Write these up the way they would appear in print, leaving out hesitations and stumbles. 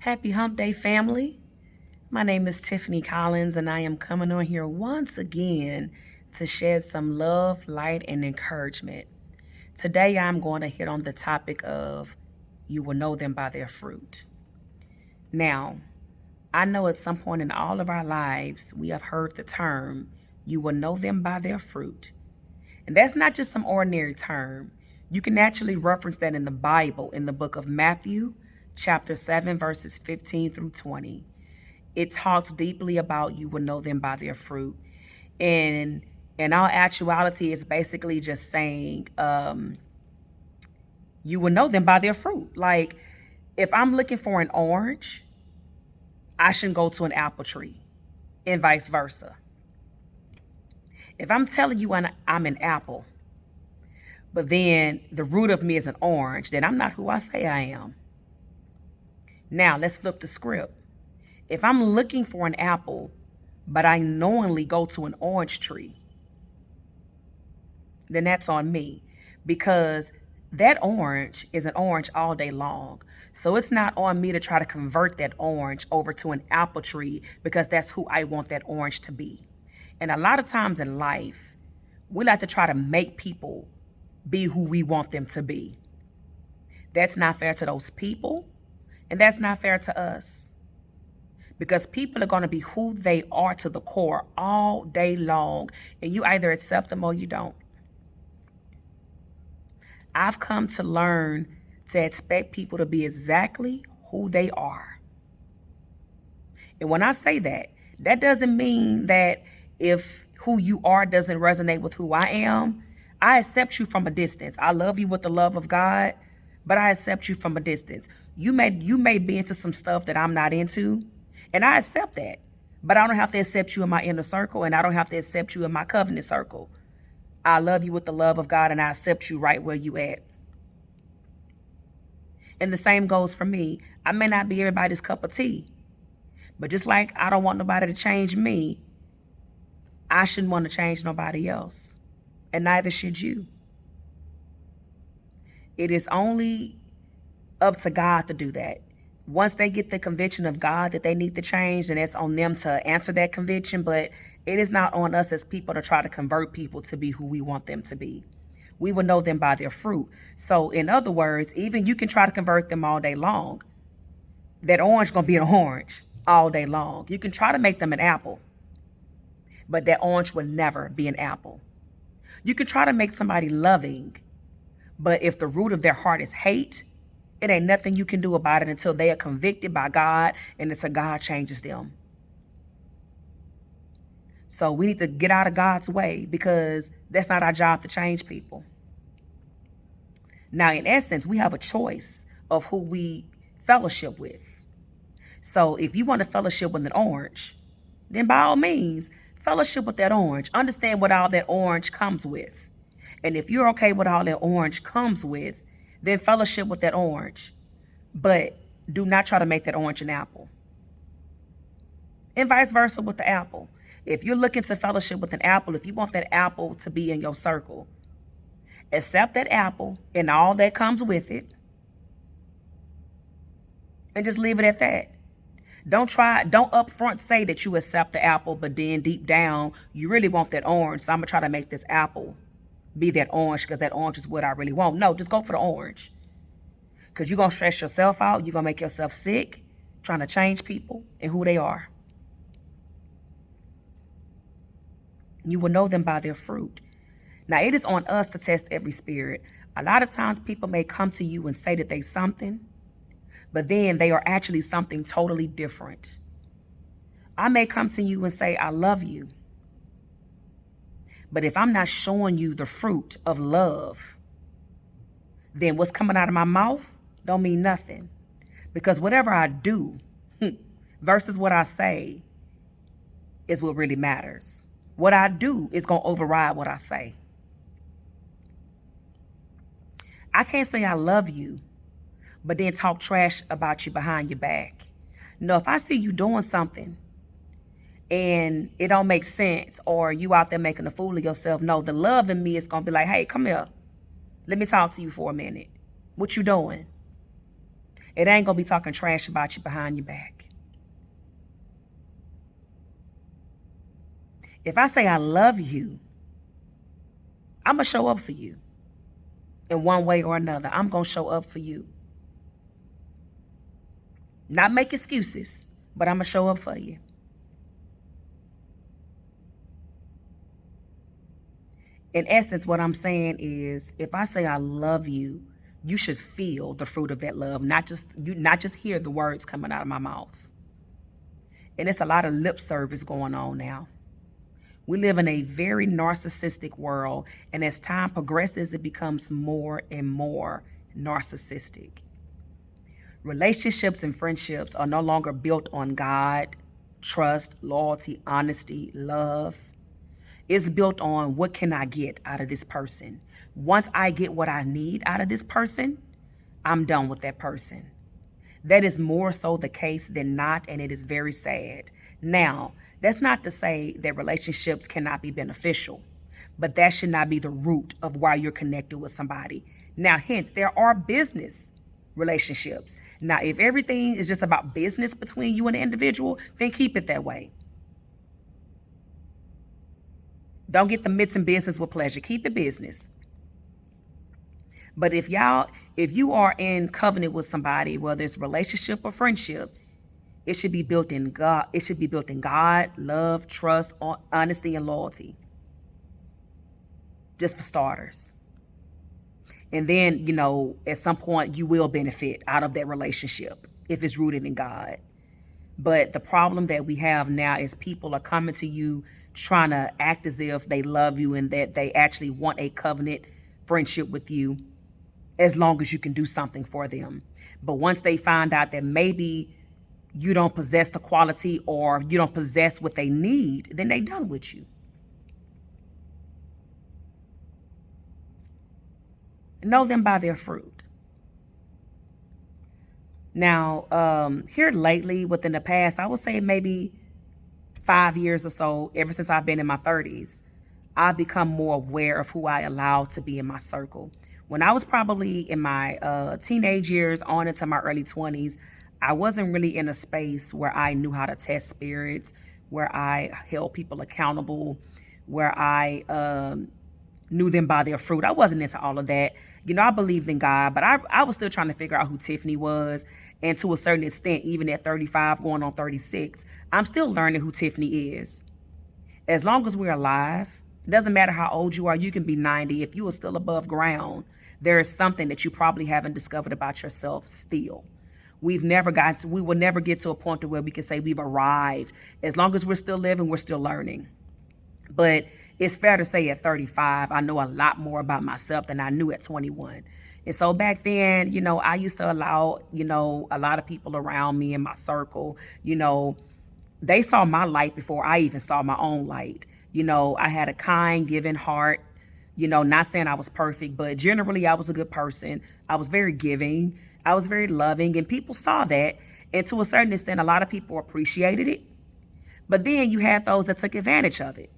Happy Hump Day, family. My name is Tiffany Collins, and I am coming on here once again to shed some love, light, and encouragement. Today, I'm going to hit on the topic of you will know them by their fruit. Now, I know at some point in all of our lives, we have heard the term, you will know them by their fruit. And that's not just some ordinary term. You can actually reference that in the Bible, in the book of Matthew, chapter 7, verses 15 through 20. It talks deeply about you will know them by their fruit. And in all actuality, it's basically just saying you will know them by their fruit. Like, if I'm looking for an orange, I shouldn't go to an apple tree, and vice versa. If I'm telling you I'm an apple, but then the root of me is an orange, then I'm not who I say I am. Now, let's flip the script. If I'm looking for an apple, but I knowingly go to an orange tree, then that's on me, because that orange is an orange all day long. So it's not on me to try to convert that orange over to an apple tree because that's who I want that orange to be. And a lot of times in life, we like to try to make people be who we want them to be. That's not fair to those people, and that's not fair to us. Because people are going to be who they are to the core all day long, and you either accept them or you don't. I've come to learn to expect people to be exactly who they are. And when I say that, that doesn't mean that if who you are doesn't resonate with who I am, I accept you from a distance. I love you with the love of God, but I accept you from a distance. You may be into some stuff that I'm not into, and I accept that. But I don't have to accept you in my inner circle, and I don't have to accept you in my covenant circle. I love you with the love of God, and I accept you right where you at. And the same goes for me. I may not be everybody's cup of tea, but just like I don't want nobody to change me, I shouldn't want to change nobody else, and neither should you. It is only up to God to do that. Once they get the conviction of God that they need to change, then it's on them to answer that conviction. But it is not on us as people to try to convert people to be who we want them to be. We will know them by their fruit. So in other words, even you can try to convert them all day long. That orange gonna be an orange all day long. You can try to make them an apple, but that orange will never be an apple. You can try to make somebody loving, but if the root of their heart is hate, it ain't nothing you can do about it until they are convicted by God and until God changes them. So we need to get out of God's way, because that's not our job to change people. Now, in essence, we have a choice of who we fellowship with. So if you want to fellowship with an orange, then by all means, fellowship with that orange. Understand what all that orange comes with. And if you're okay with all that orange comes with, then fellowship with that orange. But do not try to make that orange an apple. And vice versa with the apple. If you're looking to fellowship with an apple, if you want that apple to be in your circle, accept that apple and all that comes with it, and just leave it at that. Don't upfront say that you accept the apple, but then deep down, you really want that orange. So I'm going to try to make this apple be that orange because that orange is what I really want. No, just go for the orange. Because you're going to stress yourself out. You're going to make yourself sick trying to change people and who they are. You will know them by their fruit. Now, it is on us to test every spirit. A lot of times people may come to you and say that they're something, but then they are actually something totally different. I may come to you and say, I love you. But if I'm not showing you the fruit of love, then what's coming out of my mouth don't mean nothing. Because whatever I do versus what I say is what really matters. What I do is going to override what I say. I can't say I love you, but then talk trash about you behind your back. No, if I see you doing something and it don't make sense, or you out there making a fool of yourself, no, the love in me is going to be like, hey, come here. Let me talk to you for a minute. What you doing? It ain't gonna be talking trash about you behind your back. If I say I love you, I'm gonna show up for you. In one way or another, I'm gonna show up for you. Not make excuses, but I'm gonna show up for you. In essence, what I'm saying is, if I say I love you, you should feel the fruit of that love, not just hear the words coming out of my mouth. And it's a lot of lip service going on now. We live in a very narcissistic world, and as time progresses, it becomes more and more narcissistic. Relationships and friendships are no longer built on God, trust, loyalty, honesty, love. It's built on, what can I get out of this person? Once I get what I need out of this person, I'm done with that person. That is more so the case than not, and it is very sad. Now, that's not to say that relationships cannot be beneficial, but that should not be the root of why you're connected with somebody. Now, hence, there are business relationships. Now, if everything is just about business between you and the individual, then keep it that way. Don't get the mixing business with pleasure. Keep it business. But if you are in covenant with somebody, whether it's relationship or friendship, it should be built in God. It should be built in God, love, trust, honesty, and loyalty. Just for starters. And then, at some point you will benefit out of that relationship if it's rooted in God. But the problem that we have now is people are coming to you trying to act as if they love you and that they actually want a covenant friendship with you, as long as you can do something for them. But once they find out that maybe you don't possess the quality or you don't possess what they need, then they done with you. Know them by their fruit. Now, here lately, within the past, I would say maybe 5 years or so, ever since I've been in my 30s, I've become more aware of who I allow to be in my circle. When I was probably in my teenage years on into my early 20s, I wasn't really in a space where I knew how to test spirits, where I held people accountable, where I knew them by their fruit. I wasn't into all of that. I believed in God, but I was still trying to figure out who Tiffany was. And to a certain extent, even at 35, going on 36, I'm still learning who Tiffany is. As long as we're alive, it doesn't matter how old you are. You can be 90. If you are still above ground, there is something that you probably haven't discovered about yourself still. We will never get to a point where we can say we've arrived. As long as we're still living, we're still learning. But it's fair to say at 35, I know a lot more about myself than I knew at 21. And so back then, I used to allow, a lot of people around me in my circle, they saw my light before I even saw my own light. I had a kind, giving heart, not saying I was perfect, but generally I was a good person. I was very giving. I was very loving, and people saw that. And to a certain extent, a lot of people appreciated it. But then you had those that took advantage of it.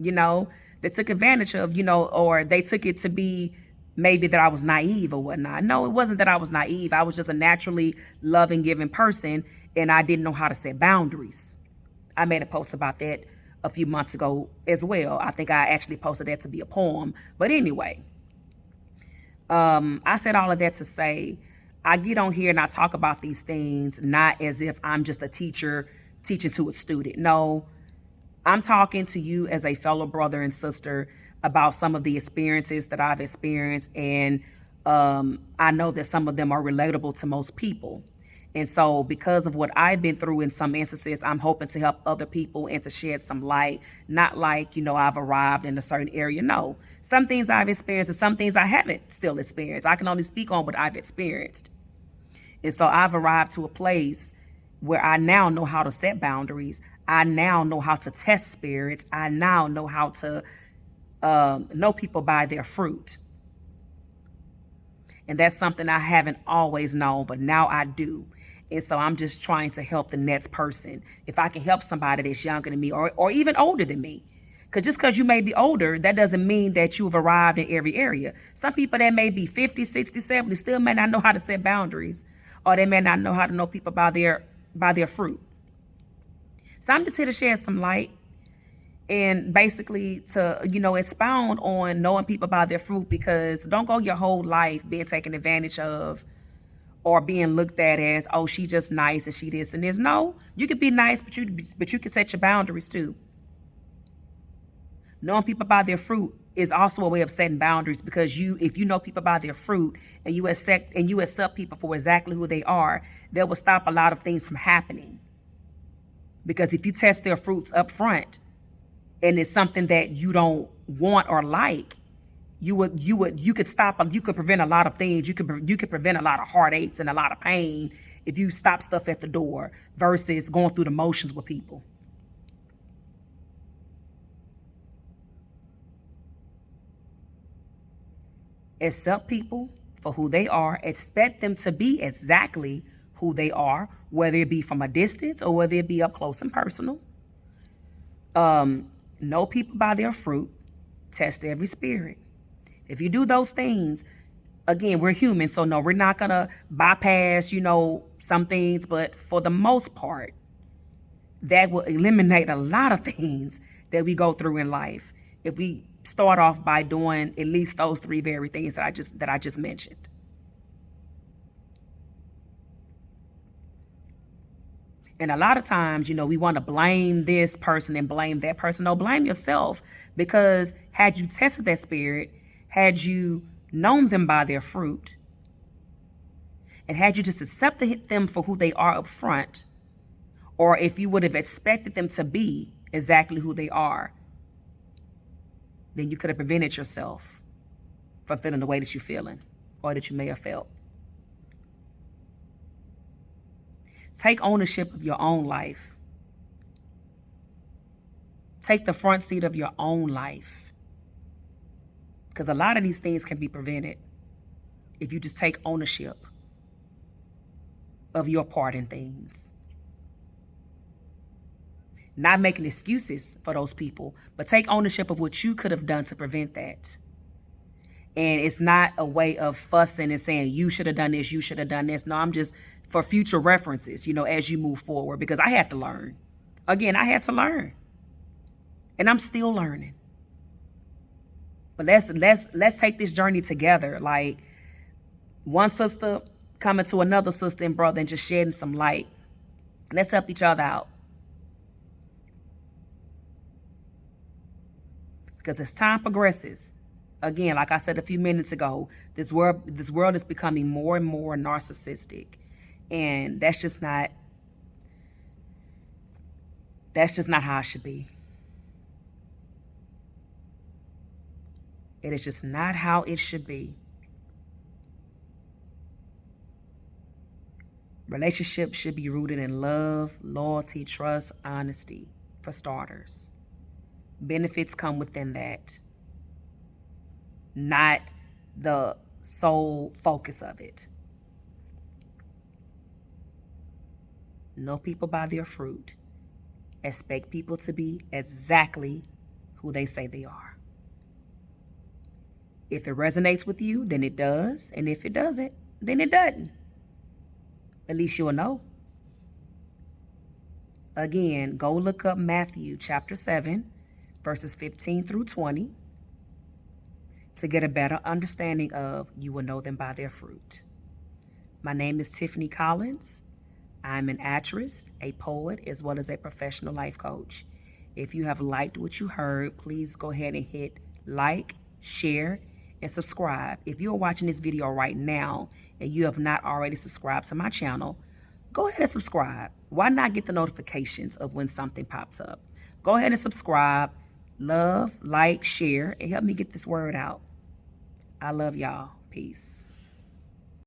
They took advantage of, or they took it to be maybe that I was naive or whatnot. No, it wasn't that I was naive. I was just a naturally loving, giving person, and I didn't know how to set boundaries. I made a post about that a few months ago as well. I think I actually posted that to be a poem. But anyway, I said all of that to say, I get on here and I talk about these things, not as if I'm just a teacher teaching to a student. No, I'm talking to you as a fellow brother and sister about some of the experiences that I've experienced. And I know that some of them are relatable to most people. And so because of what I've been through in some instances, I'm hoping to help other people and to shed some light. Not like, I've arrived in a certain area. No, some things I've experienced and some things I haven't still experienced. I can only speak on what I've experienced. And so I've arrived to a place where I now know how to set boundaries. I now know how to test spirits. I now know how to know people by their fruit. And that's something I haven't always known, but now I do. And so I'm just trying to help the next person. If I can help somebody that's younger than me or even older than me. Because just because you may be older, that doesn't mean that you've arrived in every area. Some people that may be 50, 60, 70 still may not know how to set boundaries. or they may not know how to know people by their fruit. So I'm just here to shed some light and basically to, expound on knowing people by their fruit, because don't go your whole life being taken advantage of or being looked at as, oh, she just nice and she this and this. No, you could be nice, but you can set your boundaries too. Knowing people by their fruit is also a way of setting boundaries, because if you know people by their fruit and you accept people for exactly who they are, that will stop a lot of things from happening. Because if you test their fruits up front and it's something that you don't want or like, you could prevent a lot of things. You could prevent a lot of heartaches and a lot of pain if you stop stuff at the door versus going through the motions with people. Accept people for who they are. Expect them to be exactly who they are, whether it be from a distance or whether it be up close and personal. Know people by their fruit. Test every spirit. If you do those things, again, we're human, so no, we're not gonna bypass, some things, but for the most part, that will eliminate a lot of things that we go through in life if we start off by doing at least those three very things that I just mentioned. And a lot of times, we want to blame this person and blame that person. No, blame yourself, because had you tested that spirit, had you known them by their fruit, and had you just accepted them for who they are up front, or if you would have expected them to be exactly who they are, then you could have prevented yourself from feeling the way that you're feeling or that you may have felt. Take ownership of your own life. Take the front seat of your own life. Because a lot of these things can be prevented if you just take ownership of your part in things. Not making excuses for those people, but take ownership of what you could have done to prevent that. And it's not a way of fussing and saying, you should have done this, you should have done this. No, I'm just for future references, as you move forward, because I had to learn. Again, I had to learn. And I'm still learning. But let's take this journey together. Like one sister coming to another sister and brother and just shedding some light. Let's help each other out. Because as time progresses, again, like I said a few minutes ago, this world is becoming more and more narcissistic. And that's just not how it should be. It is just not how it should be. Relationships should be rooted in love, loyalty, trust, honesty, for starters. Benefits come within that, not the sole focus of it. Know people by their fruit. Expect people to be exactly who they say they are. If it resonates with you, then it does. And if it doesn't, then it doesn't. At least you'll know. Again, go look up Matthew chapter 7, verses 15 through 20 to get a better understanding of you will know them by their fruit. My name is Tiffany Collins. I'm an actress, a poet, as well as a professional life coach. If you have liked what you heard, please go ahead and hit like, share, and subscribe. If you're watching this video right now and you have not already subscribed to my channel, go ahead and subscribe. Why not get the notifications of when something pops up? Go ahead and subscribe, love, like, share, and help me get this word out. I love y'all. Peace.